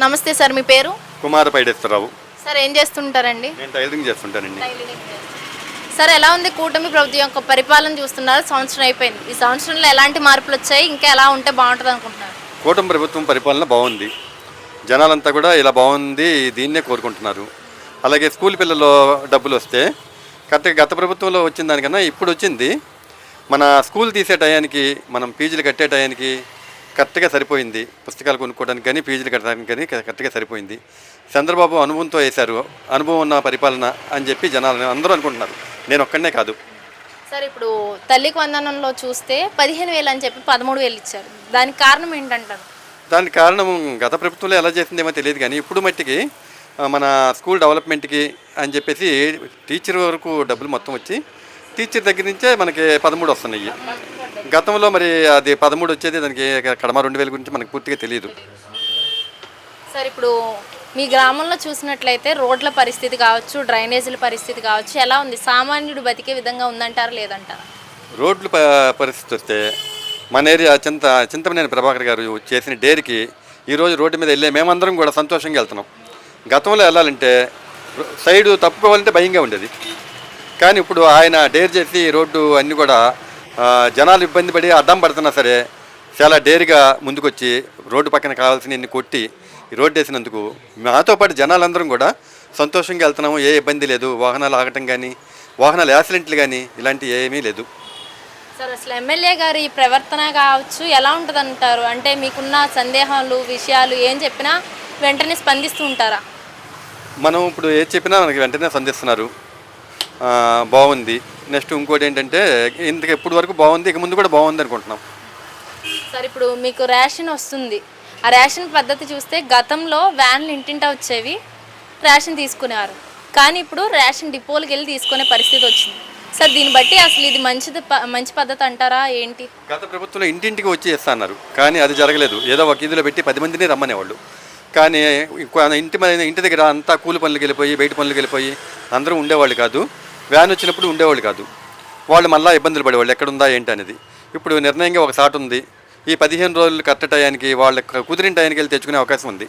నమస్తే సార్, మీ పేరు? కుమార పైడేశ్వరరావు. సార్, ఏం చేస్తుంటారండి? నేను టైలరింగ్ చేస్తుంటానండి. సార్, ఎలా ఉంది కూటమి ప్రభుత్వం యొక్క పరిపాలన చూస్తున్నారు? సంవత్సరం అయిపోయింది. ఈ సంవత్సరంలో ఎలాంటి మార్పులు వచ్చాయి? ఇంకా ఎలా ఉంటే బాగుంటుంది అనుకుంటున్నారు? కూటమి ప్రభుత్వం పరిపాలన బాగుంది. జనాలంతా కూడా ఇలా బాగుంది, దీన్నే కోరుకుంటున్నారు. అలాగే స్కూల్ పిల్లలు డబ్బులు వస్తే కరెక్ట్గా గత ప్రభుత్వంలో వచ్చిన దానికన్నా ఇప్పుడు వచ్చింది. మన స్కూల్ తీసే టయానికి, మనం ఫీజులు కట్టే టయానికి కరెక్ట్గా సరిపోయింది. పుస్తకాలు కొనుక్కోవడానికి కానీ, ఫీజులు కట్టడానికి కానీ కరెక్ట్గా సరిపోయింది. చంద్రబాబు అనుభవంతో వేశారు, అనుభవం ఉన్న పరిపాలన అని చెప్పి జనాలు అందరూ అనుకుంటున్నారు. నేను ఒక్కడనే కాదు. సార్, ఇప్పుడు తల్లికి వందనంలో చూస్తే 15,000 అని చెప్పి 13,000 ఇచ్చారు. దానికి కారణం ఏంటంటారు? దానికి కారణం గత ప్రభుత్వంలో ఎలా చేసిందేమో తెలియదు, కానీ ఇప్పుడు మట్టికి మన స్కూల్ డెవలప్మెంట్కి అని చెప్పేసి టీచర్ వరకు డబ్బులు మొత్తం వచ్చి టీచర్ దగ్గర నుంచే మనకి 13 వస్తున్నాయి. గతంలో మరి అది 13 వచ్చేది, దానికి కడమ 2,000 గురించి మనకు పూర్తిగా తెలియదు. సార్, ఇప్పుడు మీ గ్రామంలో చూసినట్లయితే రోడ్ల పరిస్థితి కావచ్చు, డ్రైనేజీల పరిస్థితి కావచ్చు, ఎలా ఉంది? సామాన్యుడు బతికే విధంగా ఉందంటారా లేదంటారా? రోడ్ల పరిస్థితి వస్తే మన ఏరియా చింతమనేని ప్రభాకర్ గారు చేసిన డేరికి ఈరోజు రోడ్డు మీద వెళ్ళే మేమందరం కూడా సంతోషంగా వెళ్తున్నాం. గతంలో వెళ్ళాలంటే సైడు తప్పుకోవాలంటే భయంగా ఉండేది, కానీ ఇప్పుడు ఆయన డేర్ చేసి రోడ్డు అన్నీ కూడా జనాలు ఇబ్బంది పడి అడ్డం పడుతున్నా సరే చాలా డేర్గా ముందుకొచ్చి రోడ్డు పక్కన కావాల్సినవన్నీ కొట్టి రోడ్డు వేసినందుకు మాతో పాటు జనాలందరం కూడా సంతోషంగా వెళ్తున్నాము. ఏ ఇబ్బంది లేదు. వాహనాలు ఆగటం కానీ, వాహనాలు యాక్సిడెంట్లు కానీ ఇలాంటివి ఏమీ లేదు. సార్, అసలు ఎమ్మెల్యే గారి ప్రవర్తన కావచ్చు ఎలా ఉంటుంది అంటారు? అంటే మీకున్న సందేహాలు, విషయాలు ఏం చెప్పినా వెంటనే స్పందిస్తూ ఉంటారా? మనం ఇప్పుడు ఏది చెప్పినా మనకి వెంటనే సంధిస్తున్నారు. బాగుంది. నెక్స్ట్ ఇంకోటి ఏంటంటే ఇంతకు ఎప్పుడు వరకు బాగుంది, ఇక ముందు కూడా బాగుంది అనుకుంటున్నాం. సార్, ఇప్పుడు మీకు రేషన్ వస్తుంది. ఆ రేషన్ పద్ధతి చూస్తే గతంలో వ్యాన్లు ఇంటింటా వచ్చేవి, రేషన్ తీసుకునేవారు. కానీ ఇప్పుడు రేషన్ డిపోలకు వెళ్ళి తీసుకునే పరిస్థితి వచ్చింది. సార్, దీన్ని బట్టి అసలు ఇది మంచి పద్ధతి అంటారా ఏంటి? గత ప్రభుత్వంలో ఇంటింటికి వచ్చి ఇస్తున్నారు, కానీ అది జరగలేదు. ఏదో ఒక ఇదిలో పెట్టి 10 మందిని రమ్మనేవాళ్ళు. కానీ ఇంటి దగ్గర అంతా కూలి పనులకు వెళ్ళిపోయి, బయట పనులకు వెళ్ళిపోయి అందరూ ఉండేవాళ్ళు కాదు. వ్యాన్ వచ్చినప్పుడు ఉండేవాళ్ళు కాదు. వాళ్ళు మళ్ళీ ఇబ్బందులు పడేవాళ్ళు, ఎక్కడుందా ఏంటి అనేది. ఇప్పుడు నిర్ణయంగా ఒక సాటు ఉంది. ఈ 15 రోజులు కరెక్ట్ టయానికి వాళ్ళ కుదిరిన టయానికి వెళ్ళి తెచ్చుకునే అవకాశం ఉంది.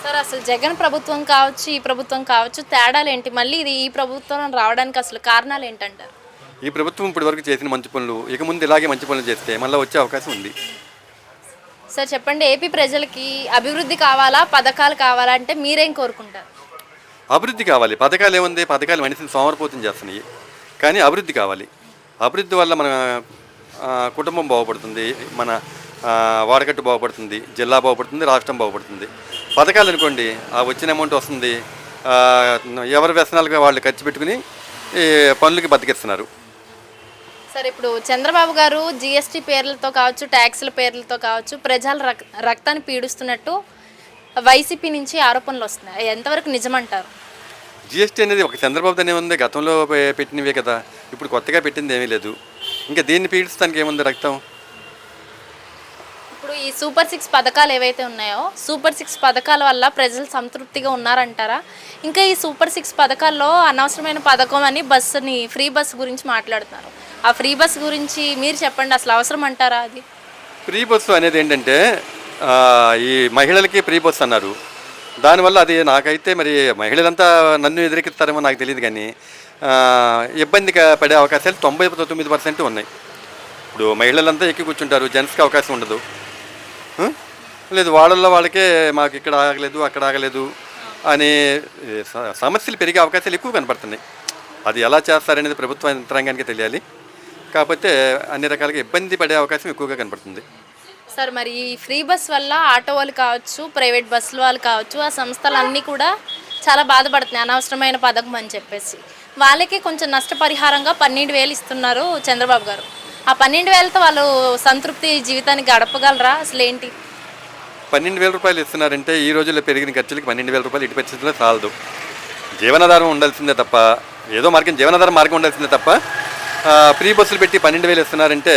సార్, అసలు జగన్ ప్రభుత్వం కావచ్చు, ఈ ప్రభుత్వం కావచ్చు, తేడాలు ఏంటి? మళ్ళీ ఇది ఈ ప్రభుత్వం రావడానికి అసలు కారణాలు ఏంటంటారు? ఈ ప్రభుత్వం ఇప్పటి వరకు చేసిన మంచి పనులు ఇక ముందు ఇలాగే మంచి పనులు చేస్తే మళ్ళీ వచ్చే అవకాశం ఉంది. సార్, చెప్పండి, ఏపీ ప్రజలకి అభివృద్ధి కావాలా, పథకాలు కావాలా అంటే మీరేం కోరుకుంటారు? అభివృద్ధి కావాలి. పథకాలు ఏముంది? పథకాలు మనిషిని సోమరిపోతం చేస్తున్నాయి, కానీ అభివృద్ధి కావాలి. అభివృద్ధి వల్ల మన కుటుంబం బాగుపడుతుంది, మన వాడకట్టు బాగుపడుతుంది, జిల్లా బాగుపడుతుంది, రాష్ట్రం బాగుపడుతుంది. పథకాలు అనుకోండి, ఆ వచ్చిన అమౌంట్ వస్తుంది, ఎవరి వ్యసనాలుగా వాళ్ళు ఖర్చు పెట్టుకుని పనులకి బతికిస్తున్నారు. సార్, ఇప్పుడు చంద్రబాబు గారు జిఎస్టీ పేర్లతో కావచ్చు, ట్యాక్సుల పేర్లతో కావచ్చు ప్రజల రక్తాన్ని పీడిస్తున్నట్టు వైసీపీ నుంచి ఆరోపణలు వస్తున్నాయి. ఎంతవరకు నిజమంటారు? జిఎస్టీ అనేది ఒక చంద్రబాబు దాన్ని ఏముంది, గతంలో పెట్టినవే కదా, ఇప్పుడు కొత్తగా పెట్టింది ఏమీ లేదు. ఇంకా దీన్ని పీడిస్తానికి ఏముంది రక్తం? ఇప్పుడు ఈ సూపర్ 6 పథకాలు ఏవైతే ఉన్నాయో, సూపర్ 6 పథకాల వల్ల ప్రజలు సంతృప్తిగా ఉన్నారంటారా? ఇంకా ఈ సూపర్ 6 పథకాల్లో అనవసరమైన పథకం అని బస్సుని, ఫ్రీ బస్సు గురించి మాట్లాడుతున్నారు. ఆ ఫ్రీ బస్సు గురించి మీరు చెప్పండి, అసలు అవసరం అంటారా? అది ఫ్రీ బస్సు అనేది ఏంటంటే ఈ మహిళలకి ఫ్రీ బస్సు అన్నారు. దానివల్ల అది నాకైతే మరి మహిళలంతా నన్ను ఎదురెక్కిస్తారేమో నాకు తెలియదు, కానీ ఇబ్బందిగా పడే అవకాశాలు 99% ఉన్నాయి. ఇప్పుడు మహిళలంతా ఎక్కి కూర్చుంటారు, జెంట్స్కి అవకాశం ఉండదు. లేదు, వాళ్ళల్లో వాళ్ళకే మాకు ఇక్కడ ఆగలేదు, అక్కడ ఆగలేదు అనే సమస్యలు పెరిగే అవకాశాలు ఎక్కువ కనపడుతున్నాయి. అది ఎలా చేస్తారనేది ప్రభుత్వ యంత్రాంగానికి తెలియాలి. కాకపోతే అన్ని రకాలుగా ఇబ్బంది పడే అవకాశం ఎక్కువగా కనపడుతుంది. సార్, మరి ఈ ఫ్రీ బస్ వల్ల ఆటో వాళ్ళు కావచ్చు, ప్రైవేట్ బస్సుల వాళ్ళు కావచ్చు, ఆ సంస్థలన్నీ కూడా చాలా బాధపడుతున్నాయి. అనవసరమైన పథకం అని చెప్పేసి వాళ్ళకి కొంచెం నష్టపరిహారంగా 12,000 ఇస్తున్నారు చంద్రబాబు గారు. ఆ 12,000తో వాళ్ళు సంతృప్తి జీవితాన్ని గడపగలరా? అసలు ఏంటి? 12,000 రూపాయలు ఇస్తున్నారంటే ఈ రోజుల్లో పెరిగిన ఖర్చులకి 12,000 రూపాయలు ఇటు పరిస్థితుల్లో చాలదు. జీవనాధారం ఉండాల్సిందే తప్ప, ఏదో జీవనాధారం మార్గం ఉండాల్సిందే తప్ప ఫ్రీ బస్సులు పెట్టి 12,000 ఇస్తున్నారంటే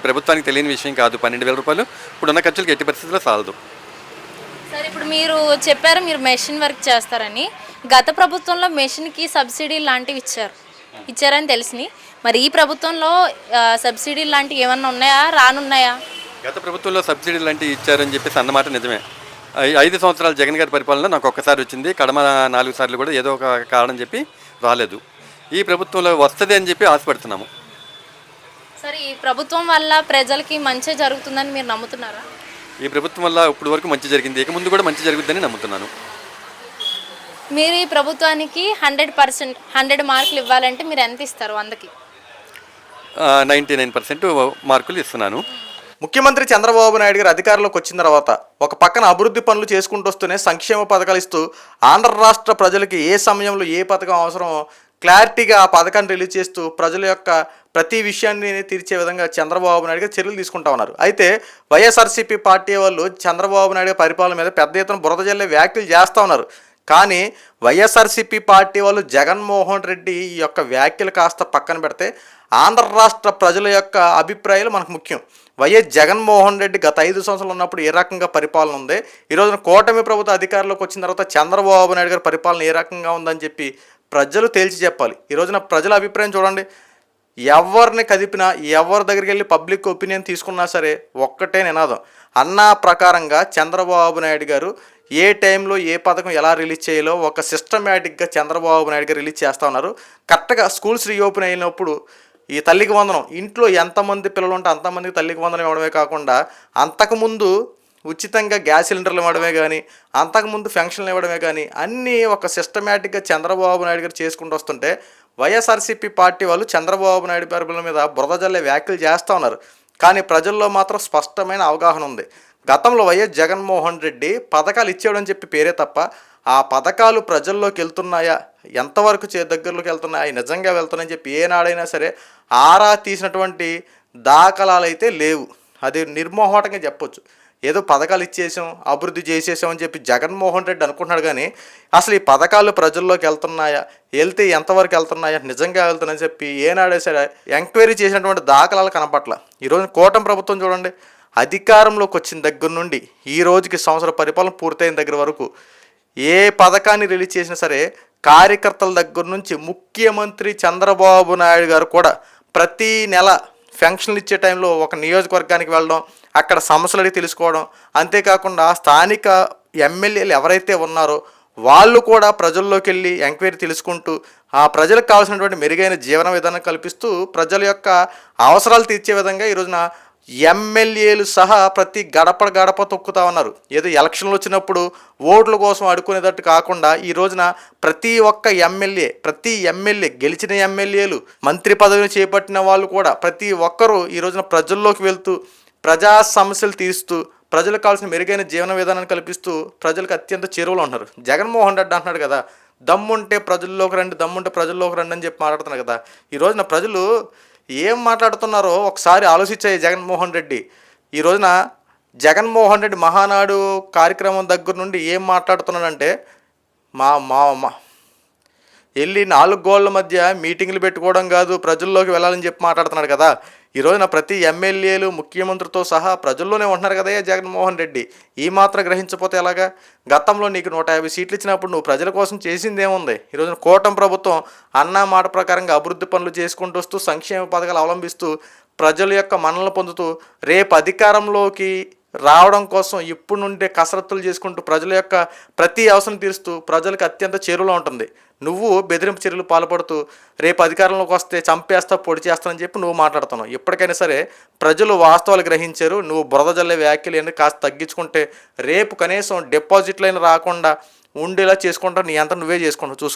ప్రభుత్వానికి తెలియని విషయం కాదు. 12,000 రూపాయలు ఇప్పుడున్న ఖర్చులకి ఎట్టి పరిస్థితుల్లో చాలదు. సార్, ఇప్పుడు మీరు చెప్పారు మీరు మెషిన్ వర్క్ చేస్తారని. గత ప్రభుత్వంలో మెషిన్కి సబ్సిడీ లాంటివి ఇచ్చారని తెలిసినాయి. మరి ఈ ప్రభుత్వంలో సబ్సిడీ లాంటివి ఏమన్నా ఉన్నాయా, రానున్నాయా? గత ప్రభుత్వంలో సబ్సిడీ లాంటివి ఇచ్చారని చెప్పేసి అన్నమాట నిజమే. 5 సంవత్సరాలు జగన్ గారి పరిపాలన నాకు ఒక్కసారి వచ్చింది. కడమ 4 సార్లు కూడా ఏదో ఒక కారణం చెప్పి రాలేదు. ఈ ప్రభుత్వంలో వస్తుంది అని చెప్పి ఆశపడుతున్నాము. సరే, ఈ ప్రభుత్వం వల్ల ప్రజలకి మంచి జరుగుతుందని మీరు నమ్ముతున్నారా? ఈ ప్రభుత్వం వల్ల ఇప్పుడు వరకు మంచి జరిగింది, ఇక ముందు కూడా మంచి జరుగుతుందని నమ్ముతున్నాను. మీరు ఈ ప్రభుత్వానికి 100% 100 మార్కులు ఇవ్వాలంటే మీరు ఎంత ఇస్తారు 100కి? 99% మార్కులు ఇస్తున్నాను. ముఖ్యమంత్రి చంద్రబాబు నాయుడు గారు అధికారంలోకి వచ్చిన తర్వాత ఒక పక్కన అభివృద్ధి పనులు చేసుకుంటూ వస్తూనే సంక్షేమ పథకాలు ఇస్తూ ఆంధ్ర రాష్ట్ర ప్రజలకి ఏ సమయంలో ఏ పథకం అవసరమో క్లారిటీగా ఆ పథకాన్ని రిలీజ్ చేస్తూ ప్రజల యొక్క ప్రతి విషయాన్ని తీర్చే విధంగా చంద్రబాబు నాయుడు గారు చర్యలు తీసుకుంటా ఉన్నారు. అయితే వైఎస్ఆర్సీపీ పార్టీ వాళ్ళు చంద్రబాబు నాయుడు గారి పరిపాలన మీద పెద్ద ఎత్తున బురద జల్లే వ్యాఖ్యలు చేస్తూ ఉన్నారు. కానీ వైఎస్ఆర్సీపీ పార్టీ వాళ్ళు జగన్మోహన్ రెడ్డి ఈ యొక్క వ్యాఖ్యలు కాస్త పక్కన పెడితే ఆంధ్ర రాష్ట్ర ప్రజల యొక్క అభిప్రాయాలు మనకు ముఖ్యం. వైఎస్ జగన్మోహన్ రెడ్డి గత 5 సంవత్సరాలు ఉన్నప్పుడు ఏ రకంగా పరిపాలన ఉంది, ఈరోజున కూటమి ప్రభుత్వ అధికారంలోకి వచ్చిన తర్వాత చంద్రబాబు నాయుడు గారి పరిపాలన ఏ రకంగా ఉందని చెప్పి ప్రజలు తేల్చి చెప్పాలి. ఈరోజున ప్రజల అభిప్రాయం చూడండి. ఎవరిని కదిపినా, ఎవరి దగ్గరికి వెళ్ళి పబ్లిక్ ఒపీనియన్ తీసుకున్నా సరే ఒక్కటే నినాదం, అన్నా ప్రకారంగా చంద్రబాబు నాయుడు గారు ఏ టైంలో ఏ పథకం ఎలా రిలీజ్ చేయాలో ఒక సిస్టమేటిక్గా చంద్రబాబు నాయుడు గారు రిలీజ్ చేస్తూ ఉన్నారు. కరెక్ట్గా స్కూల్స్ రీఓపెన్ అయినప్పుడు ఈ తల్లికి వందనం, ఇంట్లో ఎంతమంది పిల్లలు ఉంటే అంతమందికి తల్లికి వందనం ఇవ్వడమే కాకుండా అంతకుముందు ఉచితంగా గ్యాస్ సిలిండర్లు ఇవ్వడమే కానీ, అంతకుముందు పెన్షన్లు ఇవ్వడమే కానీ అన్నీ ఒక సిస్టమేటిక్గా చంద్రబాబు నాయుడు గారు చేసుకుంటూ వస్తుంటే వైఎస్ఆర్సీపీ పార్టీ వాళ్ళు చంద్రబాబు నాయుడు పరిపాలన మీద బురద జల్లే వ్యాఖ్యలు చేస్తూ ఉన్నారు. కానీ ప్రజల్లో మాత్రం స్పష్టమైన అవగాహన ఉంది. గతంలో వైఎస్ జగన్మోహన్ రెడ్డి పథకాలు ఇచ్చేయడం చెప్పి పేరే తప్ప ఆ పథకాలు ప్రజల్లోకి వెళ్తున్నాయా, ఎంతవరకు దగ్గరలోకి వెళ్తున్నాయా, నిజంగా వెళ్తున్నాయని చెప్పి ఏనాడైనా సరే ఆరా తీసినటువంటి దాఖలాలు అయితే లేవు. అది నిర్మోహటంగా చెప్పొచ్చు. ఏదో పథకాలు ఇచ్చేసాం, అభివృద్ధి చేసేసాం అని చెప్పి జగన్మోహన్ రెడ్డి అనుకుంటున్నాడు. కానీ అసలు ఈ పథకాలు ప్రజల్లోకి వెళ్తున్నాయా, వెళ్తే ఎంతవరకు వెళ్తున్నాయా, నిజంగా వెళ్తున్నాయని చెప్పి ఏనాడే సరే ఎంక్వైరీ చేసినటువంటి దాఖలాలు కనపట్ల. ఈరోజు కూటమి ప్రభుత్వం చూడండి, అధికారంలోకి వచ్చిన దగ్గర నుండి ఈ రోజుకి సంవత్సర పరిపాలన పూర్తయిన దగ్గర వరకు ఏ పథకాన్ని రిలీజ్ చేసినా సరే కార్యకర్తల దగ్గర నుంచి ముఖ్యమంత్రి చంద్రబాబు నాయుడు గారు కూడా ప్రతి నెల పెన్షన్లు ఇచ్చే టైంలో ఒక నియోజకవర్గానికి వెళ్ళడం, అక్కడ సమస్యలు అడిగి తెలుసుకోవడం, అంతేకాకుండా స్థానిక ఎమ్మెల్యేలు ఎవరైతే ఉన్నారో వాళ్ళు కూడా ప్రజల్లోకి వెళ్ళి ఎంక్వైరీ తెలుసుకుంటూ ఆ ప్రజలకు కావాల్సినటువంటి మెరుగైన జీవన విధానం కల్పిస్తూ ప్రజల యొక్క అవసరాలు తీర్చే విధంగా ఈరోజున ఎమ్మెల్యేలు సహా ప్రతి గడప తొక్కుతా ఉన్నారు. ఏదో ఎలక్షన్లు వచ్చినప్పుడు ఓట్ల కోసం అడుకునేటట్టు కాకుండా ఈ రోజున ప్రతి ఎమ్మెల్యే గెలిచిన ఎమ్మెల్యేలు, మంత్రి పదవిని చేపట్టిన వాళ్ళు కూడా ప్రతి ఒక్కరూ ఈ రోజున ప్రజల్లోకి వెళ్తూ ప్రజా సమస్యలు తీరుస్తూ ప్రజలకు కావాల్సిన మెరుగైన జీవన విధానాన్ని కల్పిస్తూ ప్రజలకు అత్యంత చేరువలో ఉన్నారు. జగన్మోహన్ రెడ్డి అంటున్నాడు కదా, దమ్ముంటే ప్రజల్లోకి రండి అని చెప్పి మాట్లాడుతున్నారు కదా. ఈ రోజున ప్రజలు ఏం మాట్లాడుతున్నారో ఒకసారి ఆలోచించాయి జగన్మోహన్ రెడ్డి. ఈ రోజున జగన్మోహన్ రెడ్డి మహానాడు కార్యక్రమం దగ్గర నుండి ఏం మాట్లాడుతున్నాడంటే వెళ్ళి 4 గోళ్ల మధ్య మీటింగ్లు పెట్టుకోవడం కాదు, ప్రజల్లోకి వెళ్ళాలని చెప్పి మాట్లాడుతున్నాడు కదా. ఈ రోజున ప్రతి ఎమ్మెల్యేలు ముఖ్యమంత్రితో సహా ప్రజల్లోనే ఉంటున్నారు కదా జగన్మోహన్ రెడ్డి. ఈ మాత్రం గ్రహించకపోతే ఎలాగా? గతంలో నీకు 150 సీట్లు ఇచ్చినప్పుడు నువ్వు ప్రజల కోసం చేసింది ఏముంది? ఈ రోజున కూటమి ప్రభుత్వం అన్న మాట ప్రకారంగా అభివృద్ధి పనులు చేసుకుంటూ వస్తూ సంక్షేమ పథకాలు అవలంబిస్తూ ప్రజల యొక్క మన్ననలు పొందుతూ రేపు అధికారంలోకి రావడం కోసం ఇప్పుడు నుండే కసరత్తులు చేసుకుంటూ ప్రజల యొక్క ప్రతి అవసరం తీరుస్తూ ప్రజలకు అత్యంత చేరువలో ఉంటుంది. నువ్వు బెదిరింపు చర్యలు పాల్పడుతూ రేపు అధికారంలోకి వస్తే చంపేస్తా, పొడి చేస్తానని చెప్పి నువ్వు మాట్లాడుతున్నావు. ఎప్పటికైనా సరే ప్రజలు వాస్తవాలు గ్రహించారు. నువ్వు బురద జల్లే వ్యాఖ్యలు ఏంటి కాస్త తగ్గించుకుంటే రేపు కనీసం డిపాజిట్లైనా రాకుండా ఉండేలా చేసుకుంటావు. నీ అంతా నువ్వే చేసుకుంటావు, చూసుకో.